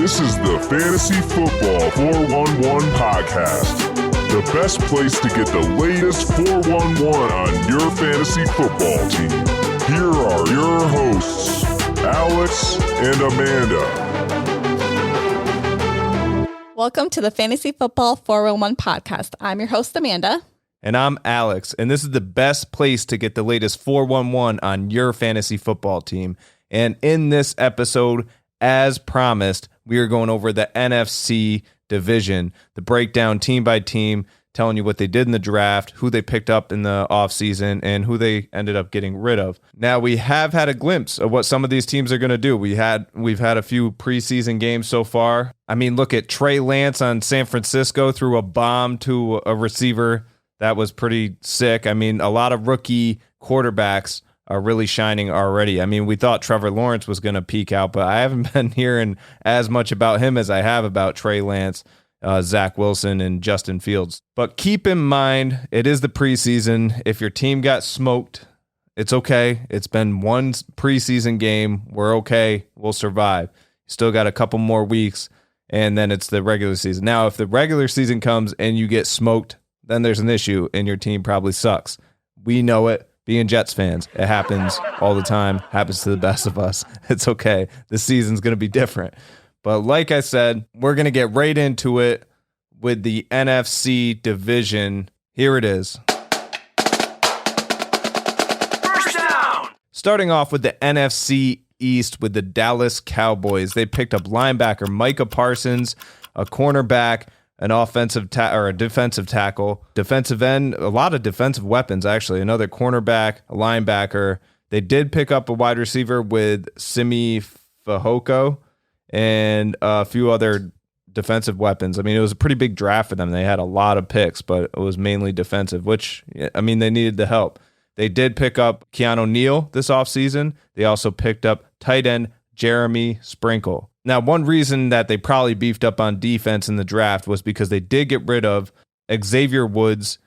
This is the Fantasy Football 411 podcast, the best place to get the latest 411 on your fantasy football team. Here are your hosts, Alex and Amanda. Welcome to the Fantasy Football 411 podcast. I'm your host, Amanda. And I'm Alex, and this is the best place to get the latest 411 on your fantasy football team. And in this episode, as promised, we are going over the NFC division, the breakdown team by team, telling you what they did in the draft, who they picked up in the offseason, and who they ended up getting rid of. Now, we have had a glimpse of what some of these teams are going to do. We've had a few preseason games so far. I mean, look at Trey Lance on San Francisco, threw a bomb to a receiver. That was pretty sick. I mean, a lot of rookie quarterbacks are really shining already. I mean, we thought Trevor Lawrence was going to peak out, but I haven't been hearing as much about him as I have about Trey Lance, Zach Wilson, and Justin Fields. But keep in mind, it is the preseason. If your team got smoked, it's okay. It's been one preseason game. We're okay. We'll survive. Still got a couple more weeks, and then it's the regular season. Now, if the regular season comes and you get smoked, then there's an issue, and your team probably sucks. We know it. Being Jets fans, it happens all the time. Happens to the best of us. It's okay. This season's going to be different. But like I said, we're going to get right into it with the NFC division. Here it is. First down. Starting off with the NFC East with the Dallas Cowboys. They picked up linebacker Micah Parsons, a cornerback, an offensive or a defensive tackle, defensive end, a lot of defensive weapons, actually. Another cornerback, a linebacker. They did pick up a wide receiver with Simi Fehoko and a few other defensive weapons. I mean, it was a pretty big draft for them. They had a lot of picks, but it was mainly defensive, which, I mean, they needed the help. They did pick up Keanu Neal this offseason. They also picked up tight end Jeremy Sprinkle. Now, one reason that they probably beefed up on defense in the draft was because they did get rid of Xavier Woods,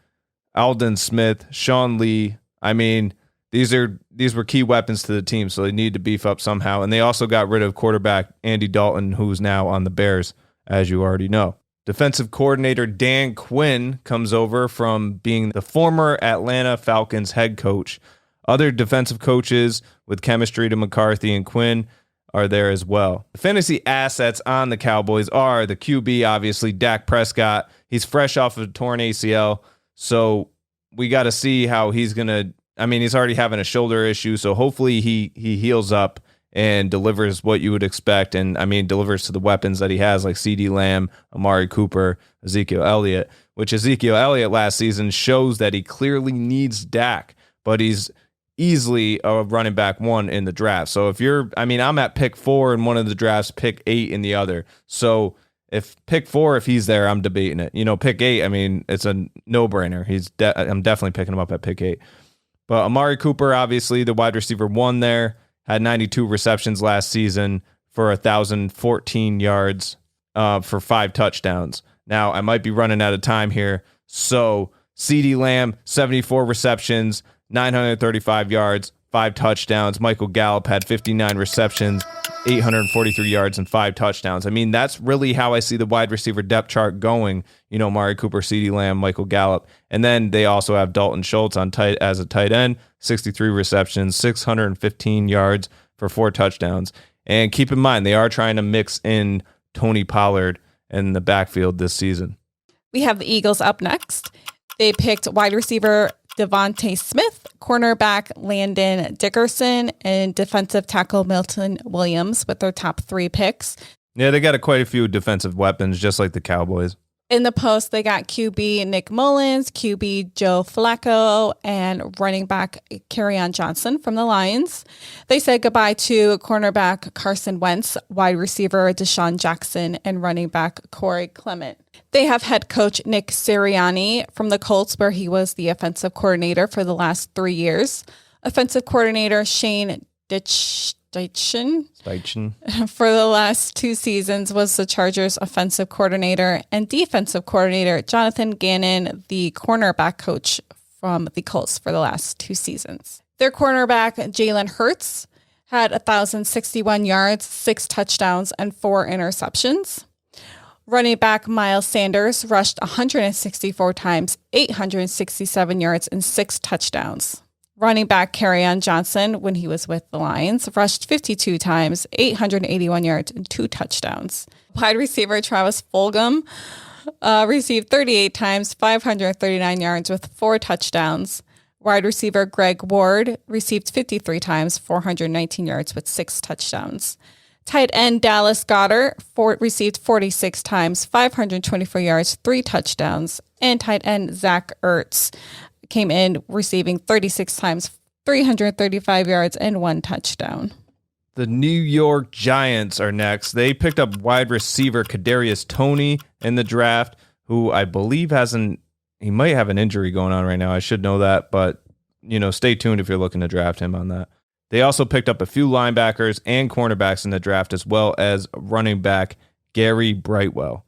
Aldon Smith, Sean Lee. I mean, these were key weapons to the team, so they needed to beef up somehow. And they also got rid of quarterback Andy Dalton, who's now on the Bears, as you already know. Defensive coordinator Dan Quinn comes over from being the former Atlanta Falcons head coach. Other defensive coaches with chemistry to McCarthy and Quinn are there as well. The fantasy assets on the Cowboys are the QB, obviously, Dak Prescott. He's fresh off of a torn ACL, so we got to see how he's going to, I mean, he's already having a shoulder issue, so hopefully he heals up and delivers what you would expect, and, I mean, delivers to the weapons that he has, like CeeDee Lamb, Amari Cooper, Ezekiel Elliott, which Ezekiel Elliott last season shows that he clearly needs Dak, but he's easily a running back one in the draft. So I'm at pick 4 in one of the drafts, pick 8 in the other. So if pick 4, if he's there, I'm debating it. Pick 8, I mean, it's a no-brainer. I'm definitely picking him up at pick 8. But Amari Cooper, obviously, the wide receiver 1 there, had 92 receptions last season for 1,014 yards for 5 touchdowns. Now, I might be running out of time here. So CeeDee Lamb, 74 receptions, 935 yards, 5 touchdowns. Michael Gallup had 59 receptions, 843 yards, and 5 touchdowns. I mean, that's really how I see the wide receiver depth chart going. Amari Cooper, CeeDee Lamb, Michael Gallup. And then they also have Dalton Schultz as a tight end, 63 receptions, 615 yards for 4 touchdowns. And keep in mind, they are trying to mix in Tony Pollard in the backfield this season. We have the Eagles up next. They picked wide receiver Devontae Smith, cornerback Landon Dickerson, and defensive tackle Milton Williams with their top 3 picks. Yeah, they got quite a few defensive weapons, just like the Cowboys. In the post, they got QB Nick Mullins, QB Joe Flacco, and running back Kerryon Johnson from the Lions. They said goodbye to cornerback Carson Wentz, wide receiver Deshaun Jackson, and running back Corey Clement. They have head coach Nick Sirianni from the Colts, where he was the offensive coordinator for the last 3 years. Offensive coordinator Shane Steichen for the last 2 seasons was the Chargers offensive coordinator, and defensive coordinator Jonathan Gannon, the cornerback coach from the Colts for the last 2 seasons. Their cornerback Jalen Hurts had 1,061 yards, 6 touchdowns, and 4 interceptions. Running back Miles Sanders rushed 164 times, 867 yards, and 6 touchdowns. Running back Kerryon Johnson, when he was with the Lions, rushed 52 times, 881 yards, and 2 touchdowns. Wide receiver Travis Fulgham received 38 times, 539 yards with 4 touchdowns. Wide receiver Greg Ward received 53 times, 419 yards with 6 touchdowns. Tight end Dallas Goedert received 46 times, 524 yards, 3 touchdowns. And tight end Zach Ertz came in receiving 36 times, 335 yards, and 1 touchdown. The New York Giants are next. They picked up wide receiver Kadarius Toney in the draft, who I believe he might have an injury going on right now. I should know that, but stay tuned if you're looking to draft him on that. They also picked up a few linebackers and cornerbacks in the draft, as well as running back Gary Brightwell.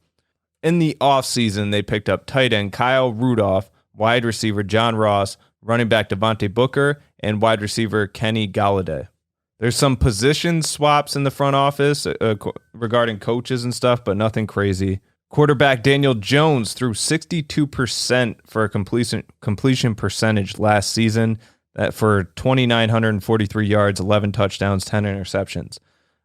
In the offseason, they picked up tight end Kyle Rudolph, wide receiver John Ross, running back Devontae Booker, and wide receiver Kenny Galladay. There's some position swaps in the front office regarding coaches and stuff, but nothing crazy. Quarterback Daniel Jones threw 62% for a completion percentage last season for 2,943 yards, 11 touchdowns, 10 interceptions.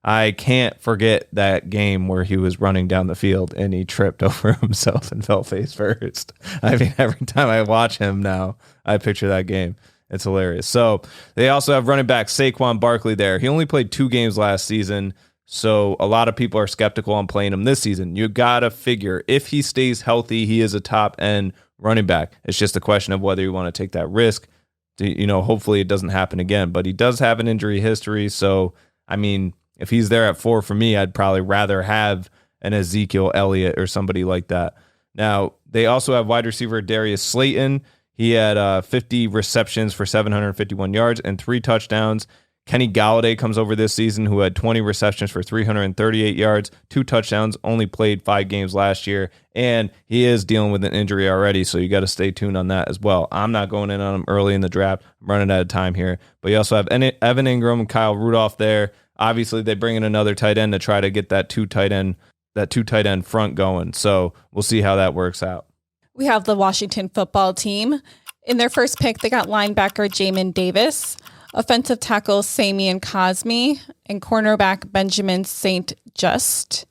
I can't forget that game where he was running down the field and he tripped over himself and fell face first. I mean, every time I watch him now, I picture that game. It's hilarious. So they also have running back Saquon Barkley there. He only played 2 games last season, so a lot of people are skeptical on playing him this season. You got to figure if he stays healthy, he is a top-end running back. It's just a question of whether you want to take that risk. Hopefully it doesn't happen again. But he does have an injury history, so, I mean, if he's there at 4 for me, I'd probably rather have an Ezekiel Elliott or somebody like that. Now, they also have wide receiver Darius Slayton. He had 50 receptions for 751 yards and 3 touchdowns. Kenny Galladay comes over this season, who had 20 receptions for 338 yards, 2 touchdowns, only played 5 games last year, and he is dealing with an injury already, so you got to stay tuned on that as well. I'm not going in on him early in the draft. I'm running out of time here. But you also have Evan Ingram and Kyle Rudolph there. Obviously, they bring in another tight end to try to get that two tight end front going. So we'll see how that works out. We have the Washington football team. In their first pick, they got linebacker Jamin Davis, offensive tackle Samian Cosme, and cornerback Benjamin St. Just,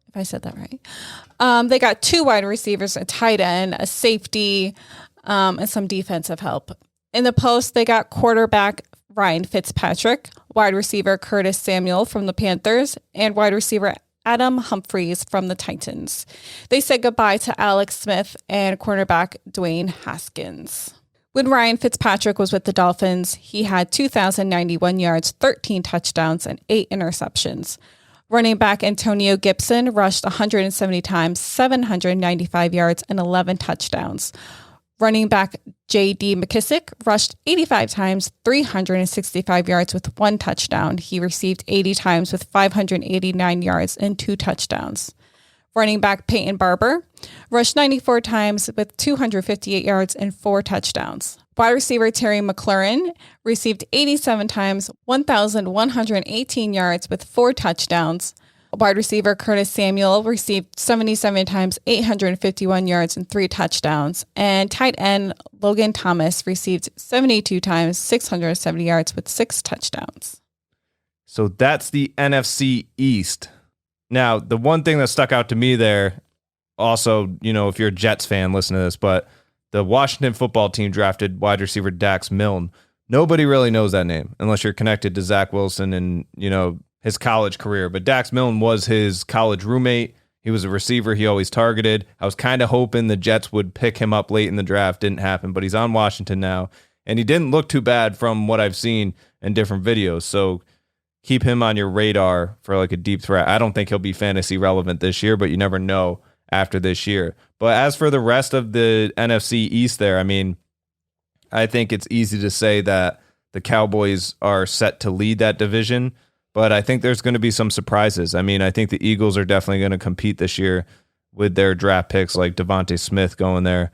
if I said that right. They got 2 wide receivers, a tight end, a safety, and some defensive help. In the post, they got quarterback Ryan Fitzpatrick, wide receiver Curtis Samuel from the Panthers, and wide receiver Adam Humphries from the Titans. They said goodbye to Alex Smith and cornerback Dwayne Haskins. When Ryan Fitzpatrick was with the Dolphins, he had 2,091 yards, 13 touchdowns, and 8 interceptions. Running back Antonio Gibson rushed 170 times, 795 yards, and 11 touchdowns. Running back J.D. McKissick rushed 85 times, 365 yards with 1 touchdown. He received 80 times with 589 yards and 2 touchdowns. Running back Peyton Barber rushed 94 times with 258 yards and 4 touchdowns. Wide receiver Terry McLaurin received 87 times, 1,118 yards with 4 touchdowns. Wide receiver Curtis Samuel received 77 times, 851 yards and 3 touchdowns. And tight end Logan Thomas received 72 times, 670 yards with 6 touchdowns. So that's the NFC East. Now, the one thing that stuck out to me there, also, if you're a Jets fan, listen to this, but the Washington football team drafted wide receiver Dax Milne. Nobody really knows that name unless you're connected to Zach Wilson and, his college career. But Dax Milne was his college roommate. He was a receiver he always targeted. I was kind of hoping the Jets would pick him up late in the draft. Didn't happen, but he's on Washington now. And he didn't look too bad from what I've seen in different videos. So keep him on your radar for like a deep threat. I don't think he'll be fantasy relevant this year, but you never know after this year. But as for the rest of the NFC East there, I mean, I think it's easy to say that the Cowboys are set to lead that division, but I think there's going to be some surprises. I mean, I think the Eagles are definitely going to compete this year with their draft picks like Devontae Smith going there.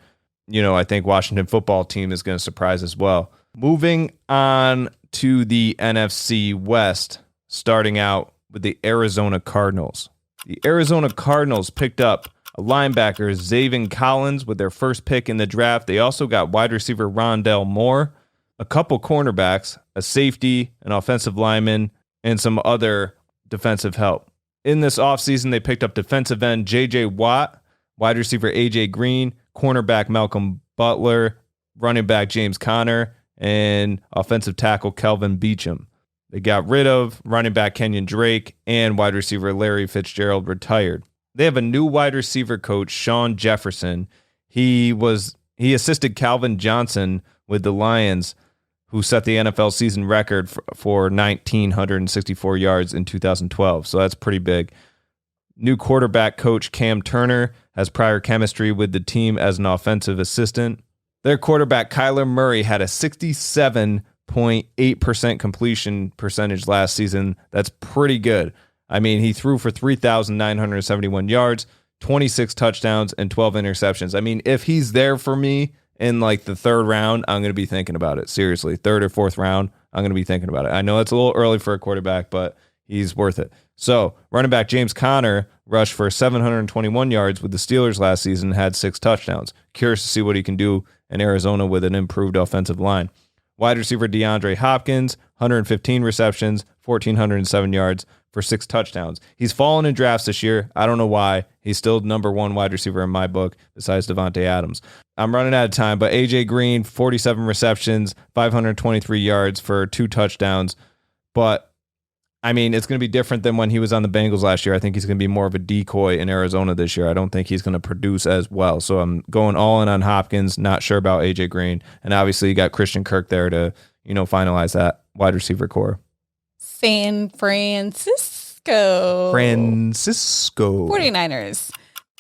I think Washington football team is going to surprise as well. Moving on to the NFC West, starting out with the Arizona Cardinals. The Arizona Cardinals picked up a linebacker, Zaven Collins, with their first pick in the draft. They also got wide receiver Rondell Moore, a couple cornerbacks, a safety, an offensive lineman, and some other defensive help. In this offseason, they picked up defensive end J.J. Watt, wide receiver A.J. Green, cornerback Malcolm Butler, running back James Conner, and offensive tackle Kelvin Beachum. They got rid of running back Kenyon Drake, and wide receiver Larry Fitzgerald retired. They have a new wide receiver coach, Sean Jefferson. He assisted Calvin Johnson with the Lions, who set the NFL season record for 1,964 yards in 2012. So that's pretty big. New quarterback coach Cam Turner has prior chemistry with the team as an offensive assistant. Their quarterback Kyler Murray had a 67.8% completion percentage last season. That's pretty good. I mean, he threw for 3,971 yards, 26 touchdowns, and 12 interceptions. I mean, if he's there for me in like the third round, I'm going to be thinking about it. Seriously, third or fourth round, I'm going to be thinking about it. I know it's a little early for a quarterback, but he's worth it. So running back James Conner rushed for 721 yards with the Steelers last season, had 6 touchdowns. Curious to see what he can do in Arizona with an improved offensive line. Wide receiver DeAndre Hopkins, 115 receptions, 1,407 yards for 6 touchdowns. He's fallen in drafts this year. I don't know why. He's still number 1 wide receiver in my book besides Devontae Adams. I'm running out of time, but A.J. Green, 47 receptions, 523 yards for 2 touchdowns. But, I mean, it's going to be different than when he was on the Bengals last year. I think he's going to be more of a decoy in Arizona this year. I don't think he's going to produce as well. So I'm going all in on Hopkins, not sure about A.J. Green. And obviously you got Christian Kirk there to, finalize that wide receiver core. San Francisco 49ers.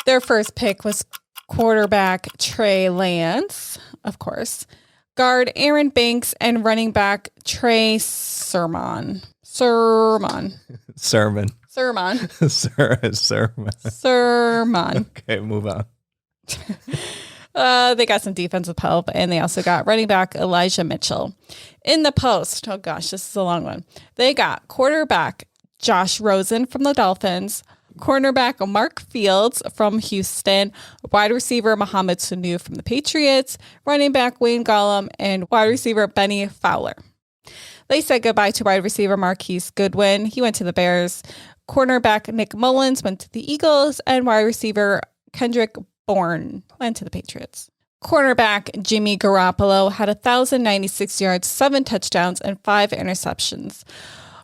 Their first pick was quarterback Trey Lance, of course, guard Aaron Banks, and running back Trey Sermon. Sermon. Okay, move on. They got some defensive help, and they also got running back Elijah Mitchell. In the post, oh gosh, this is a long one. They got quarterback Josh Rosen from the Dolphins, cornerback Mark Fields from Houston, wide receiver Mohamed Sanu from the Patriots, running back Wayne Gallum, and wide receiver Benny Fowler. They said goodbye to wide receiver Marquise Goodwin. He went to the Bears. Cornerback Nick Mullins went to the Eagles, and wide receiver Kendrick Bourne went to the Patriots. Cornerback Jimmy Garoppolo had 1,096 yards, 7 touchdowns, and 5 interceptions.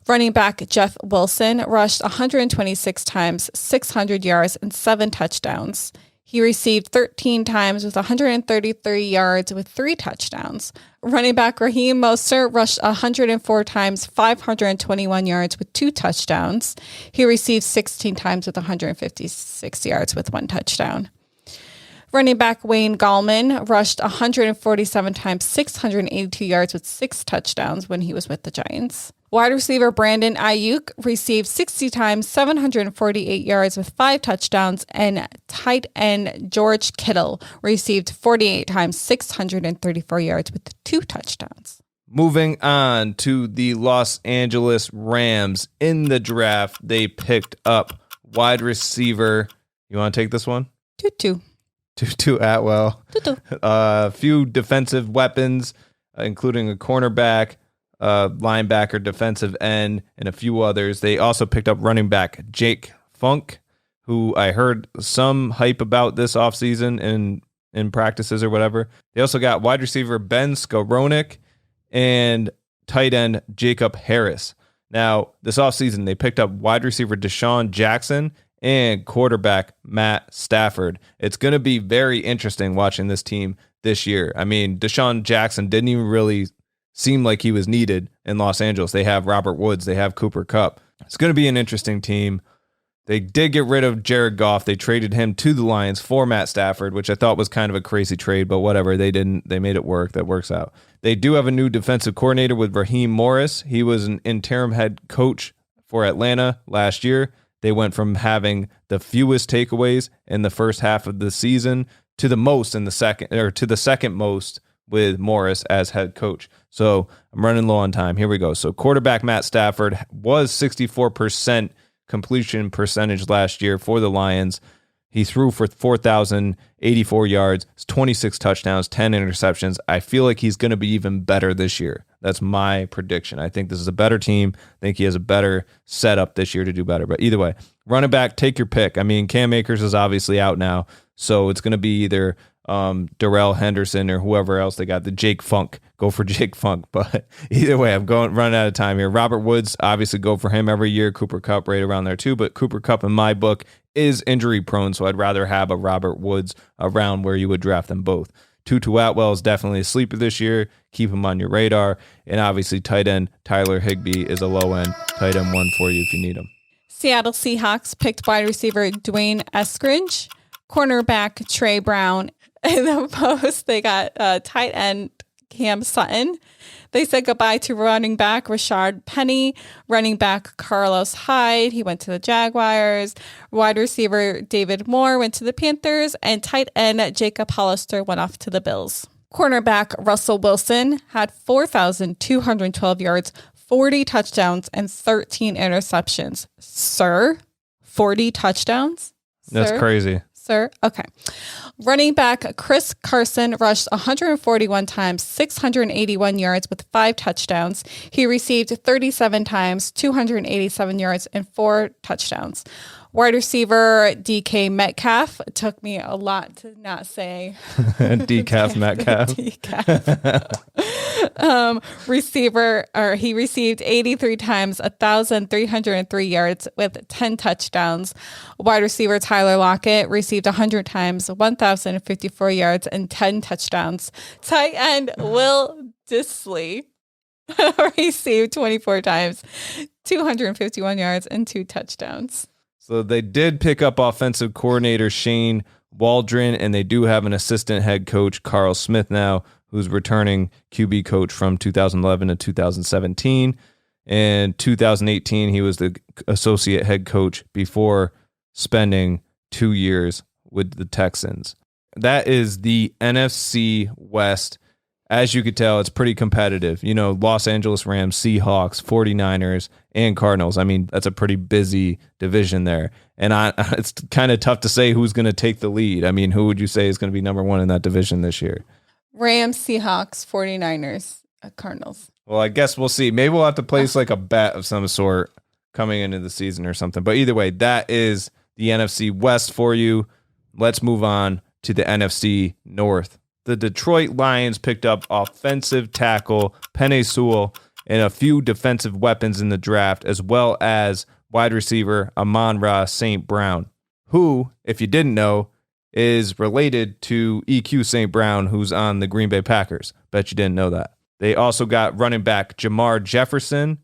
Running back Jeff Wilson rushed 126 times, 600 yards, and 7 touchdowns. He received 13 times with 133 yards with 3 touchdowns. Running back Raheem Mostert rushed 104 times, 521 yards with 2 touchdowns. He received 16 times with 156 yards with 1 touchdown. Running back Wayne Gallman rushed 147 times, 682 yards with 6 touchdowns when he was with the Giants. Wide receiver Brandon Ayuk received 60 times, 748 yards with 5 touchdowns, and tight end George Kittle received 48 times, 634 yards with 2 touchdowns. Moving on to the Los Angeles Rams. In the draft, they picked up wide receiver. You want to take this one? Tutu Atwell. A few defensive weapons, including a cornerback, linebacker, defensive end, and a few others. They also picked up running back Jake Funk, who I heard some hype about this offseason in practices or whatever. They also got wide receiver Ben Skowronek and tight end Jacob Harris. Now, this offseason, they picked up wide receiver Deshaun Jackson and quarterback Matt Stafford. It's going to be very interesting watching this team this year. I mean, Deshaun Jackson didn't even really seem like he was needed in Los Angeles. They have Robert Woods. They have Cooper Kupp. It's going to be an interesting team. They did get rid of Jared Goff. They traded him to the Lions for Matt Stafford, which I thought was kind of a crazy trade, but whatever. They didn't. They made it work. That works out. They do have a new defensive coordinator with Raheem Morris. He was an interim head coach for Atlanta last year. They went from having the fewest takeaways in the first half of the season to the most in the second, or to the second most with Morris as head coach. So I'm running low on time. Here we go. So quarterback Matt Stafford was 64% completion percentage last year for the Lions. He threw for 4,084 yards, 26 touchdowns, 10 interceptions. I feel like he's going to be even better this year. That's my prediction. I think this is a better team. I think he has a better setup this year to do better. But either way, running back, take your pick. I mean, Cam Akers is obviously out now, so it's going to be either Darrell Henderson or whoever else they got. The Jake Funk. Go for Jake Funk. But either way, I'm running out of time here. Robert Woods, obviously go for him every year. Cooper Kupp right around there too. But Cooper Kupp in my book is injury prone, so I'd rather have a Robert Woods around where you would draft them both. Tutu Atwell is definitely a sleeper this year. Keep him on your radar. And obviously tight end Tyler Higbee is a low end tight end one for you if you need him. Seattle Seahawks picked wide receiver Dwayne Eskridge, cornerback Trey Brown. In the post, they got tight end Cam Sutton. They said goodbye to running back Rashard Penny, running back Carlos Hyde. He went to the Jaguars. Wide receiver David Moore went to the Panthers, and tight end Jacob Hollister went off to the Bills. Cornerback Russell Wilson had 4,212 yards, 40 touchdowns, and 13 interceptions. Sir, 40 touchdowns? That's crazy. Sir? Okay. Running back Chris Carson rushed 141 times, 681 yards with 5 touchdowns. He received 37 times, 287 yards and 4 touchdowns. Wide receiver DK Metcalf. It took me a lot to not say Decaf Metcalf. He received 83 times, 1,303 yards with 10 touchdowns. Wide receiver Tyler Lockett received 100 times, 1,054 yards and 10 touchdowns. Tight end Will Dissly received 24 times, 251 yards and 2 touchdowns. So they did pick up offensive coordinator Shane Waldron, and they do have an assistant head coach, Carl Smith, now, who's returning QB coach from 2011 to 2017. And 2018, he was the associate head coach before spending 2 years with the Texans. That is the NFC West. As you could tell, it's pretty competitive. You know, Los Angeles Rams, Seahawks, 49ers, and Cardinals. I mean, that's a pretty busy division there. And it's kind of tough to say who's going to take the lead. I mean, who would you say is going to be number one in that division this year? Rams, Seahawks, 49ers, Cardinals. Well, I guess we'll see. Maybe we'll have to place like a bet of some sort coming into the season or something. But either way, that is the NFC West for you. Let's move on to the NFC North. The Detroit Lions picked up offensive tackle Penei Sewell and a few defensive weapons in the draft, as well as wide receiver Amon-Ra St. Brown, who, if you didn't know, is related to EQ St. Brown, who's on the Green Bay Packers. Bet you didn't know that. They also got running back Jamar Jefferson,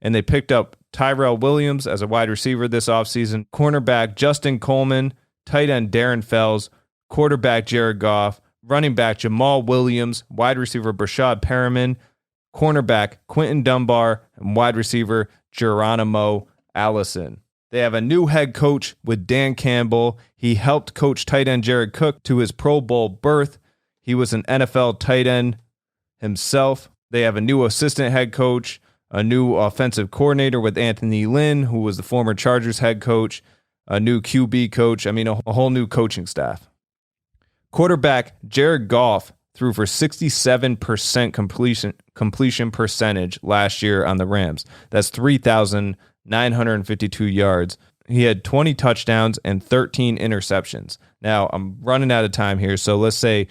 and they picked up Tyrell Williams as a wide receiver this offseason, cornerback Justin Coleman, tight end Darren Fells, quarterback Jared Goff, running back Jamal Williams, wide receiver Brashad Perriman, cornerback Quentin Dunbar, and wide receiver Geronimo Allison. They have a new head coach with Dan Campbell. He helped coach tight end Jared Cook to his Pro Bowl berth. He was an NFL tight end himself. They have a new assistant head coach, a new offensive coordinator with Anthony Lynn, who was the former Chargers head coach, a new QB coach. I mean, a whole new coaching staff. Quarterback Jared Goff threw for 67% completion percentage last year on the Rams. That's 3,952 yards. He had 20 touchdowns and 13 interceptions. Now, I'm running out of time here, so let's say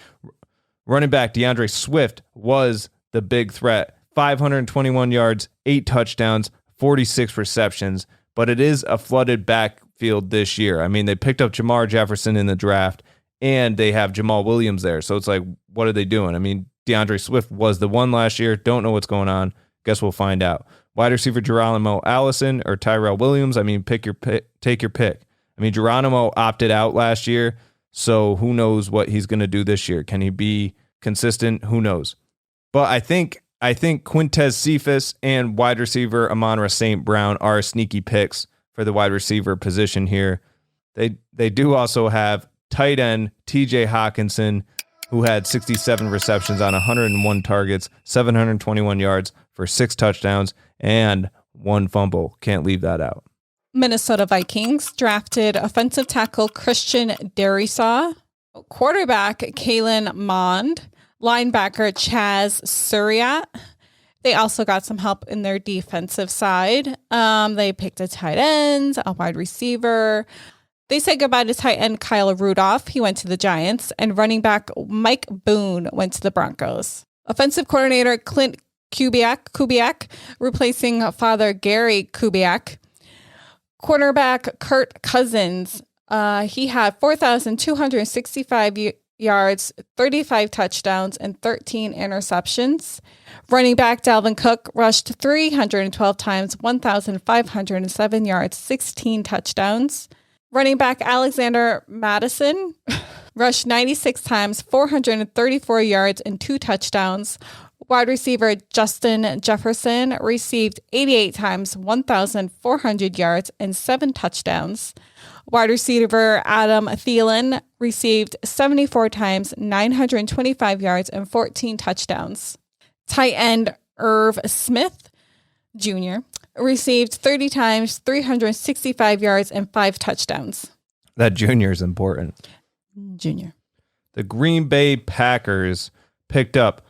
running back DeAndre Swift was the big threat. 521 yards, 8 touchdowns, 46 receptions, but it is a flooded backfield this year. I mean, they picked up Jamar Jefferson in the draft, and they have Jamal Williams there. So it's like, what are they doing? I mean, DeAndre Swift was the one last year. Don't know what's going on. Guess we'll find out. Wide receiver Geronimo Allison or Tyrell Williams. I mean, take your pick. I mean, Geronimo opted out last year, so who knows what he's going to do this year? Can he be consistent? Who knows? But I think Quintez Cephas and wide receiver Amon-Ra St. Brown are sneaky picks for the wide receiver position here. They do also have tight end TJ Hawkinson, who had 67 receptions on 101 targets, 721 yards for 6 touchdowns, and 1 fumble. Can't leave that out. Minnesota Vikings drafted offensive tackle Christian Darrisaw, quarterback Kalen Mond, linebacker Chaz Surratt. They also got some help in their defensive side. They picked a tight end, a wide receiver. They said goodbye to tight end Kyle Rudolph. He went to the Giants. And running back Mike Boone went to the Broncos. Offensive coordinator Clint Kubiak, replacing father Gary Kubiak. Cornerback Kirk Cousins. He had 4,265 yards, 35 touchdowns, and 13 interceptions. Running back Dalvin Cook rushed 312 times, 1,507 yards, 16 touchdowns. Running back Alexander Madison rushed 96 times, 434 yards, and 2 touchdowns. Wide receiver Justin Jefferson received 88 times, 1,400 yards, and 7 touchdowns. Wide receiver Adam Thielen received 74 times, 925 yards, and 14 touchdowns. Tight end Irv Smith Jr. received 30 times, 365 yards, and 5 touchdowns. That junior is important. Junior. The Green Bay Packers picked up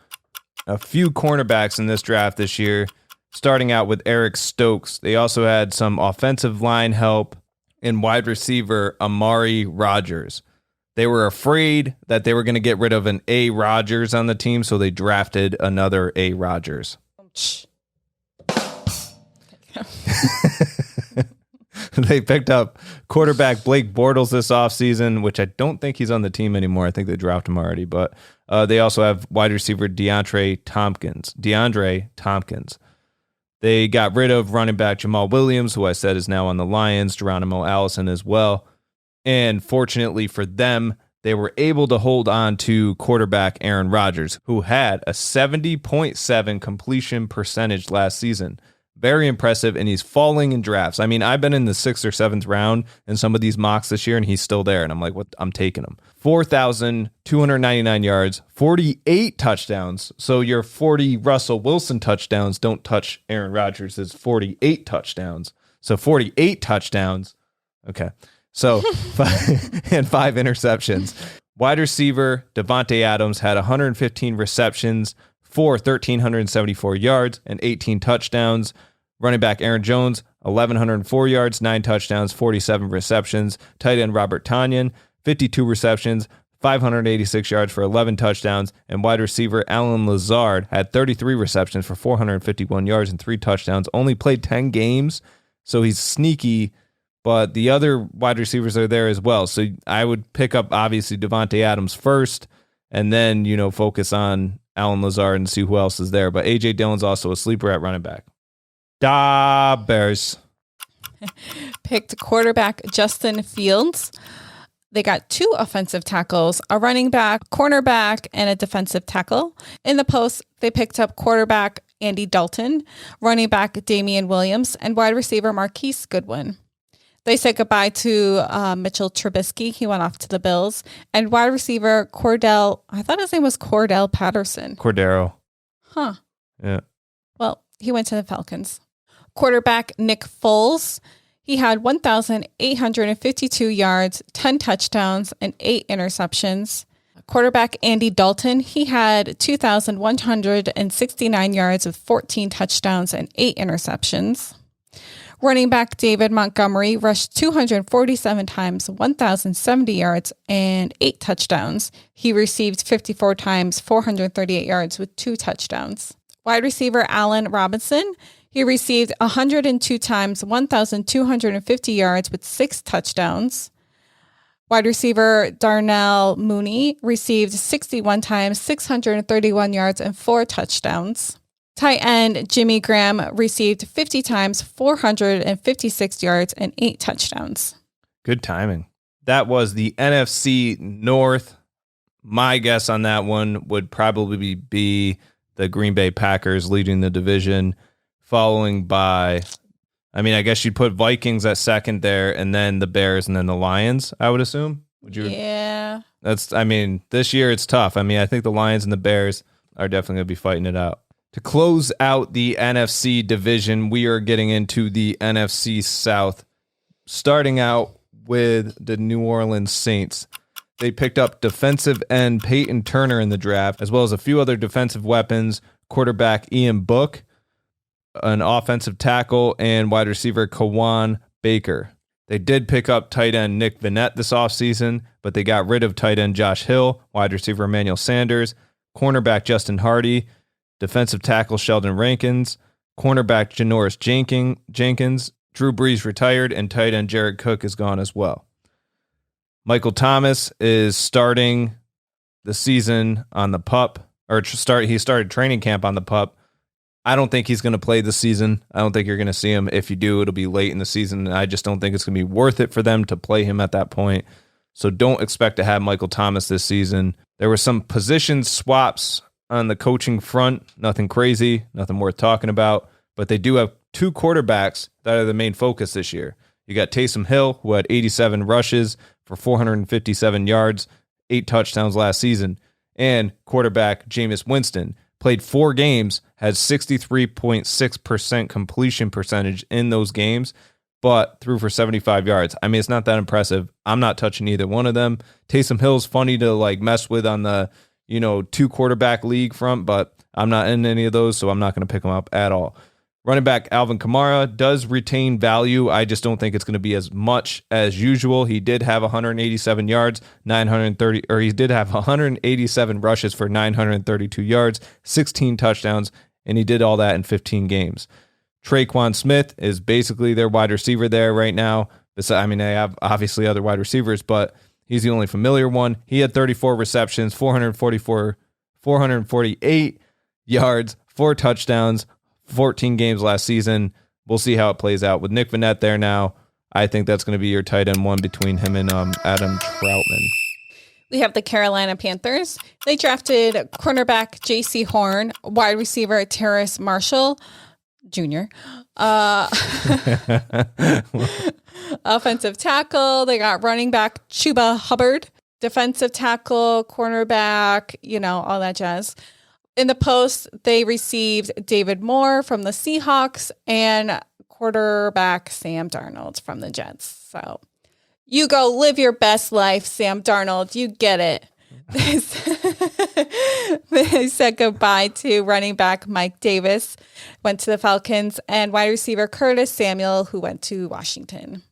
a few cornerbacks in this draft this year, starting out with Eric Stokes. They also had some offensive line help in wide receiver Amari Rodgers. They were afraid that they were going to get rid of an A. Rodgers on the team, so they drafted another A. Rodgers. They picked up quarterback Blake Bortles this offseason, which I don't think he's on the team anymore. I think they dropped him already. But they also have wide receiver DeAndre Tompkins. They got rid of running back Jamal Williams, who I said is now on the Lions, Geronimo Allison as well. And fortunately for them, they were able to hold on to quarterback Aaron Rodgers, who had a 70.7 completion percentage last season. Very impressive, and he's falling in drafts. I mean, I've been in the 6th or 7th round in some of these mocks this year, and he's still there, and I'm like, what? I'm taking him. 4,299 yards, 48 touchdowns. So your 40 Russell Wilson touchdowns don't touch Aaron Rodgers' 48 touchdowns. So 48 touchdowns. Okay. So 5 interceptions. Wide receiver Devontae Adams had 115 receptions for 1,374 yards and 18 touchdowns. Running back Aaron Jones, 1,104 yards, 9 touchdowns, 47 receptions. Tight end Robert Tonyan, 52 receptions, 586 yards for 11 touchdowns. And wide receiver Alan Lazard had 33 receptions for 451 yards and 3 touchdowns. Only played 10 games, so he's sneaky, but the other wide receivers are there as well. So I would pick up, obviously, Devontae Adams first, and then, focus on Alan Lazard and see who else is there. But A.J. Dillon's also a sleeper at running back. Da Bears picked quarterback Justin Fields. They got 2 offensive tackles, a running back, cornerback, and a defensive tackle. In the post, they picked up quarterback Andy Dalton, running back Damian Williams, and wide receiver Marquise Goodwin. They said goodbye to Mitchell Trubisky. He went off to the Bills. And wide receiver Cordell, I thought his name was Cordell Patterson. Cordero. Huh. Yeah. Well, he went to the Falcons. Quarterback Nick Foles. He had 1,852 yards, 10 touchdowns, and 8 interceptions. Quarterback Andy Dalton. He had 2,169 yards with 14 touchdowns and 8 interceptions. Running back David Montgomery rushed 247 times, 1,070 yards, and 8 touchdowns. He received 54 times, 438 yards with 2 touchdowns. Wide receiver Allen Robinson. He received 102 times, 1,250 yards with 6 touchdowns. Wide receiver Darnell Mooney received 61 times, 631 yards, and 4 touchdowns. Tight end Jimmy Graham received 50 times, 456 yards, and 8 touchdowns. Good timing. That was the NFC North. My guess on that one would probably be the Green Bay Packers leading the division, following by, I guess you'd put Vikings at second there, and then the Bears, and then the Lions, I would assume. Would you? Yeah. This year it's tough. I think the Lions and the Bears are definitely going to be fighting it out. To close out the NFC division, we are getting into the NFC South, starting out with the New Orleans Saints. They picked up defensive end Peyton Turner in the draft, as well as a few other defensive weapons, quarterback Ian Book, an offensive tackle, and wide receiver Kawan Baker. They did pick up tight end Nick Vannett this offseason, but they got rid of tight end Josh Hill, wide receiver Emmanuel Sanders, cornerback Justin Hardy, defensive tackle Sheldon Rankins, cornerback Janoris Jenkins, Drew Brees retired, and tight end Jared Cook is gone as well. Michael Thomas is starting the season on the PUP, he started training camp on the PUP. I don't think he's going to play this season. I don't think you're going to see him. If you do, it'll be late in the season, and I just don't think it's going to be worth it for them to play him at that point. So don't expect to have Michael Thomas this season. There were some position swaps on the coaching front, nothing crazy, nothing worth talking about, but they do have two quarterbacks that are the main focus this year. You got Taysom Hill, who had 87 rushes for 457 yards, 8 touchdowns last season, and quarterback Jameis Winston played 4 games, had 63.6% completion percentage in those games, but threw for 75 yards. It's not that impressive. I'm not touching either one of them. Taysom Hill's funny to mess with on the 2 quarterback league front, but I'm not in any of those, so I'm not going to pick him up at all. Running back Alvin Kamara does retain value. I just don't think it's going to be as much as usual. He did have 187 yards, he did have 187 rushes for 932 yards, 16 touchdowns, and he did all that in 15 games. Traquan Smith is basically their wide receiver there right now. They have obviously other wide receivers, but he's the only familiar one. He had 34 receptions, 448 yards, 4 touchdowns, 14 games last season. We'll see how it plays out. With Nick Vannett there now, I think that's going to be your tight end one between him and Adam Troutman. We have the Carolina Panthers. They drafted cornerback J.C. Horn, wide receiver Terrace Marshall Jr., offensive tackle. They got running back Chuba Hubbard, defensive tackle, cornerback, all that jazz. In the post, they received David Moore from the Seahawks and quarterback Sam Darnold from the Jets. So you go live your best life, Sam Darnold. You get it. They said goodbye to running back Mike Davis, went to the Falcons, and wide receiver Curtis Samuel, who went to Washington.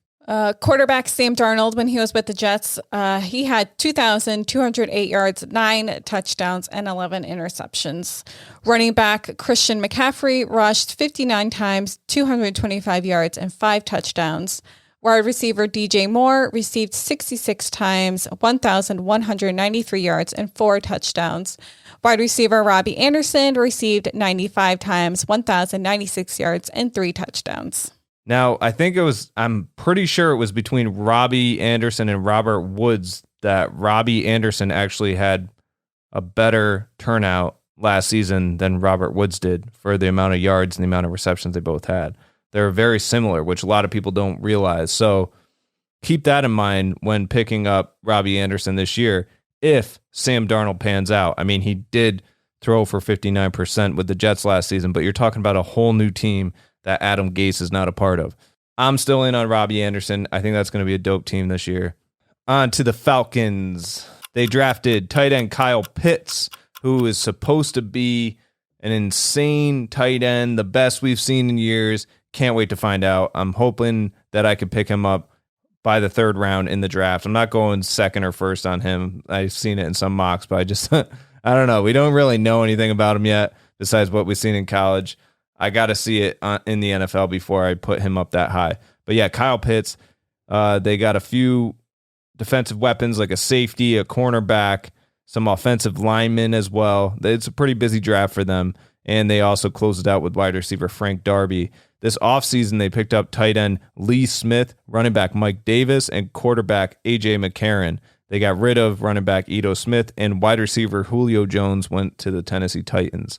Quarterback Sam Darnold, when he was with the Jets, he had 2,208 yards, 9 touchdowns, and 11 interceptions. Running back Christian McCaffrey rushed 59 times, 225 yards, and 5 touchdowns. Wide receiver DJ Moore received 66 times, 1,193 yards, and 4 touchdowns. Wide receiver Robbie Anderson received 95 times, 1,096 yards, and 3 touchdowns. Now, I'm pretty sure it was between Robbie Anderson and Robert Woods that Robbie Anderson actually had a better turnout last season than Robert Woods did for the amount of yards and the amount of receptions they both had. They're very similar, which a lot of people don't realize. So keep that in mind when picking up Robbie Anderson this year. If Sam Darnold pans out, he did throw for 59% with the Jets last season, but you're talking about a whole new team that Adam Gase is not a part of. I'm still in on Robbie Anderson. I think that's going to be a dope team this year. On to the Falcons. They drafted tight end Kyle Pitts, who is supposed to be an insane tight end, the best we've seen in years. Can't wait to find out. I'm hoping that I could pick him up by the 3rd round in the draft. I'm not going 2nd or 1st on him. I've seen it in some mocks, but I don't know. We don't really know anything about him yet besides what we've seen in college. I got to see it in the NFL before I put him up that high. But yeah, Kyle Pitts, they got a few defensive weapons like a safety, a cornerback, some offensive linemen as well. It's a pretty busy draft for them. And they also closed it out with wide receiver Frank Darby. This offseason, they picked up tight end Lee Smith, running back Mike Davis, and quarterback A.J. McCarron. They got rid of running back Ito Smith, and wide receiver Julio Jones went to the Tennessee Titans.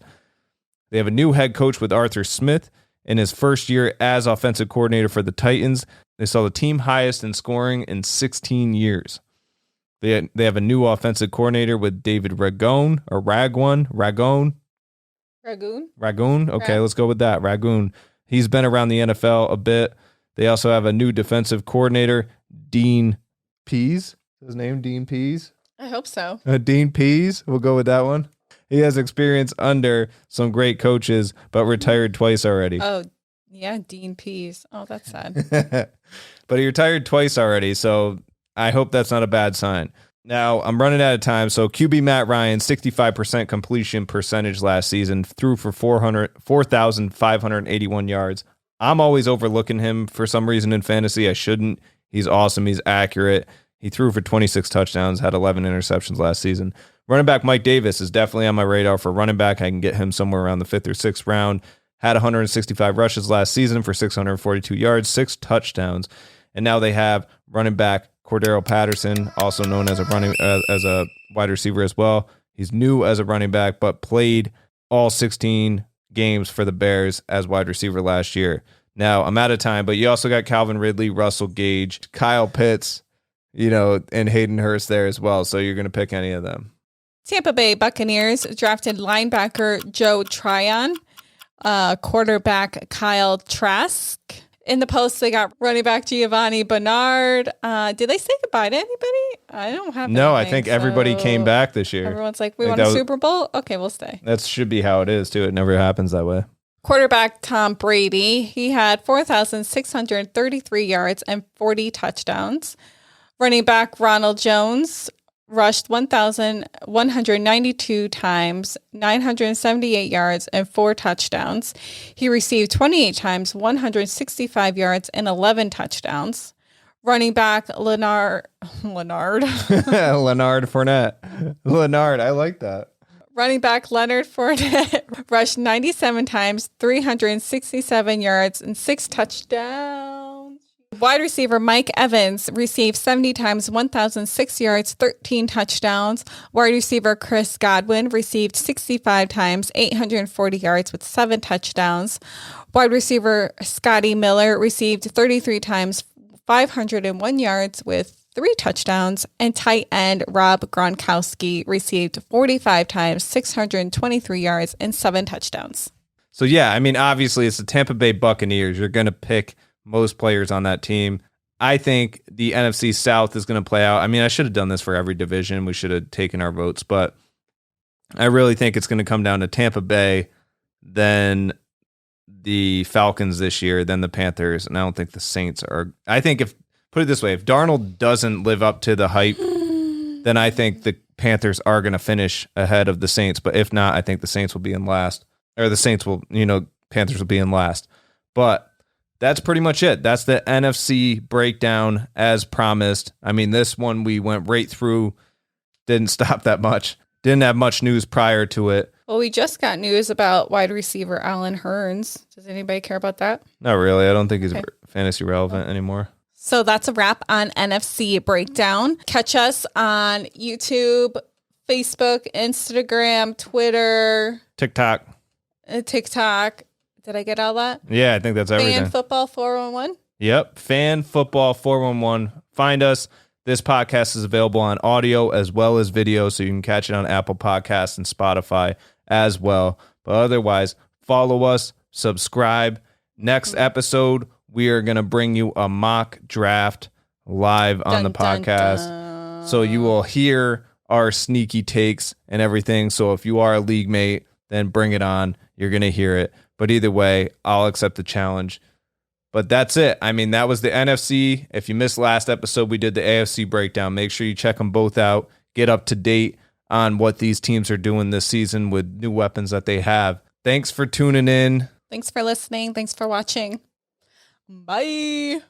They have a new head coach with Arthur Smith in his first year as offensive coordinator for the Titans. They saw the team highest in scoring in 16 years. They have a new offensive coordinator with David Ragone. Ragoon. Okay, let's go with that. Ragoon. He's been around the NFL a bit. They also have a new defensive coordinator, Dean Pease. His name, Dean Pease? I hope so. Dean Pease. We'll go with that one. He has experience under some great coaches, but retired twice already. Oh, yeah, Dean Pease. Oh, that's sad. But he retired twice already, so I hope that's not a bad sign. Now, I'm running out of time, so QB Matt Ryan, 65% completion percentage last season, threw for 4,581 yards. I'm always overlooking him for some reason in fantasy. I shouldn't. He's awesome. He's accurate. He threw for 26 touchdowns, had 11 interceptions last season. Running back Mike Davis is definitely on my radar for running back. I can get him somewhere around the 5th or 6th round. Had 165 rushes last season for 642 yards, 6 touchdowns. And now they have running back Cordero Patterson, also known as a wide receiver as well. He's new as a running back, but played all 16 games for the Bears as wide receiver last year. Now, I'm out of time, but you also got Calvin Ridley, Russell Gage, Kyle Pitts, and Hayden Hurst there as well. So you're going to pick any of them. Tampa Bay Buccaneers drafted linebacker Joe Tryon, quarterback Kyle Trask. In the post, they got running back Giovanni Bernard. Did they say goodbye to anybody? I don't have No, anything, I think everybody came back this year. Everyone's like, we want a Super Bowl? Okay, we'll stay. That should be how it is, too. It never happens that way. Quarterback Tom Brady. He had 4,633 yards and 40 touchdowns. Running back Ronald Jones rushed 1,192 times, 978 yards, and 4 touchdowns. He received 28 times, 165 yards, and 11 touchdowns. Running back Leonard Fournette. Leonard, I like that. Running back Leonard Fournette rushed 97 times, 367 yards, and 6 touchdowns. Wide receiver Mike Evans received 70 times, 1,006 yards, 13 touchdowns. Wide receiver Chris Godwin received 65 times, 840 yards with 7 touchdowns. Wide receiver Scotty Miller received 33 times, 501 yards with 3 touchdowns. And tight end Rob Gronkowski received 45 times, 623 yards and 7 touchdowns. So, yeah, I mean, obviously it's the Tampa Bay Buccaneers. You're going to pick most players on that team. I think the NFC South is going to play out. I mean, I should have done this for every division. We should have taken our votes, but I really think it's going to come down to Tampa Bay, then the Falcons this year, then the Panthers, and I don't think the Saints are. I think put it this way, if Darnold doesn't live up to the hype, then I think the Panthers are going to finish ahead of the Saints, but if not, I think the Saints will be in last, or the Saints will, Panthers will be in last. But that's pretty much it. That's the NFC breakdown as promised. I mean, this one we went right through, didn't stop that much. Didn't have much news prior to it. Well, we just got news about wide receiver Allen Hurns. Does anybody care about that? Not really. I don't think he's fantasy relevant anymore. So that's a wrap on NFC Breakdown. Catch us on YouTube, Facebook, Instagram, Twitter, TikTok. Did I get all that? Yeah, I think that's everything. Fan Football 411? Yep, Fan Football 411. Find us. This podcast is available on audio as well as video, so you can catch it on Apple Podcasts and Spotify as well. But otherwise, follow us, subscribe. Next episode, we are going to bring you a mock draft live on the podcast. So you will hear our sneaky takes and everything. So if you are a league mate, then bring it on. You're going to hear it. But either way, I'll accept the challenge. But that's it. I mean, that was the NFC. If you missed last episode, we did the AFC breakdown. Make sure you check them both out. Get up to date on what these teams are doing this season with new weapons that they have. Thanks for tuning in. Thanks for listening. Thanks for watching. Bye.